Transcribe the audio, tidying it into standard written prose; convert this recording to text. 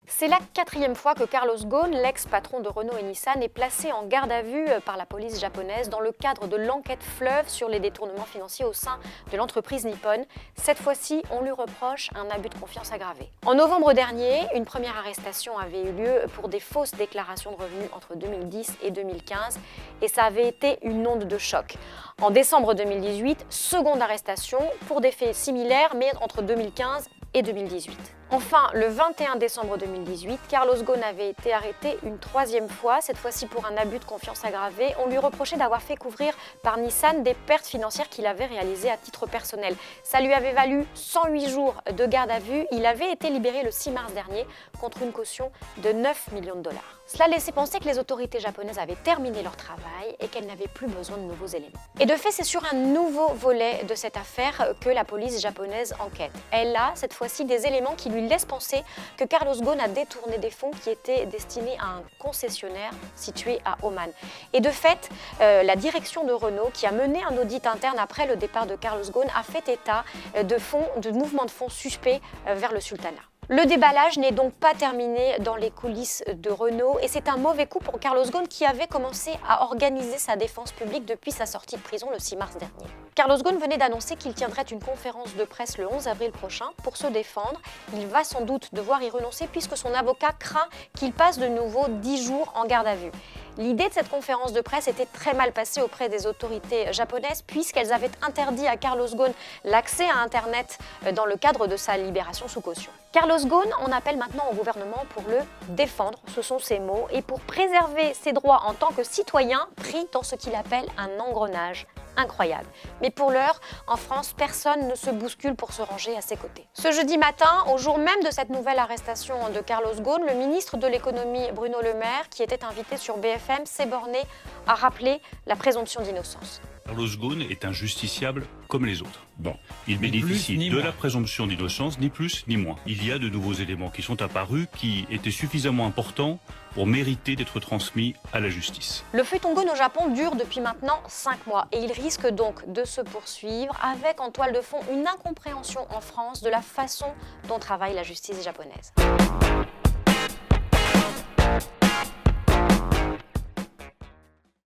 C'est la quatrième fois que Carlos Ghosn, l'ex-patron de Renault et Nissan, est placé en garde à vue par la police japonaise dans le cadre de l'enquête fleuve sur les détournements financiers au sein de l'entreprise nippone. Cette fois-ci, on lui reproche un abus de confiance aggravé. En novembre dernier, une première arrestation avait eu lieu pour des fausses déclarations de revenus entre 2010 et 2015 et ça avait été une onde de choc. En décembre 2018, seconde arrestation pour des faits similaires mais entre 2015 et 2018. Enfin, le 21 décembre 2018, Carlos Ghosn avait été arrêté une troisième fois, cette fois-ci pour un abus de confiance aggravé. On lui reprochait d'avoir fait couvrir par Nissan des pertes financières qu'il avait réalisées à titre personnel. Ça lui avait valu 108 jours de garde à vue. Il avait été libéré le 6 mars dernier contre une caution de 9 millions de dollars. Cela laissait penser que les autorités japonaises avaient terminé leur travail et qu'elles n'avaient plus besoin de nouveaux éléments. Et de fait, c'est sur un nouveau volet de cette affaire que la police japonaise enquête. Elle a cette fois-ci des éléments qui lui laissent penser que Carlos Ghosn a détourné des fonds qui étaient destinés à un concessionnaire situé à Oman. Et de fait, la direction de Renault, qui a mené un audit interne après le départ de Carlos Ghosn, a fait état de mouvements de fonds suspects vers le sultanat. Le déballage n'est donc pas terminé dans les coulisses de Renault et c'est un mauvais coup pour Carlos Ghosn qui avait commencé à organiser sa défense publique depuis sa sortie de prison le 6 mars dernier. Carlos Ghosn venait d'annoncer qu'il tiendrait une conférence de presse le 11 avril prochain pour se défendre. Il va sans doute devoir y renoncer puisque son avocat craint qu'il passe de nouveau 10 jours en garde à vue. L'idée de cette conférence de presse était très mal passée auprès des autorités japonaises puisqu'elles avaient interdit à Carlos Ghosn l'accès à Internet dans le cadre de sa libération sous caution. Carlos Ghosn en appelle maintenant au gouvernement pour le défendre, ce sont ses mots, et pour préserver ses droits en tant que citoyen pris dans ce qu'il appelle un engrenage incroyable. Mais pour l'heure, en France, personne ne se bouscule pour se ranger à ses côtés. Ce jeudi matin, au jour même de cette nouvelle arrestation de Carlos Ghosn, le ministre de l'économie Bruno Le Maire, qui était invité sur BFM, s'est borné à rappeler la présomption d'innocence. Carlos Ghosn est un justiciable comme les autres. Bon. Il Ni bénéficie plus, ni de moins. la présomption d'innocence, ni plus ni moins. Il y a de nouveaux éléments qui sont apparus qui étaient suffisamment importants pour mériter d'être transmis à la justice. Le feuilleton Ghosn au Japon dure depuis maintenant 5 mois et il risque donc de se poursuivre avec en toile de fond une incompréhension en France de la façon dont travaille la justice japonaise.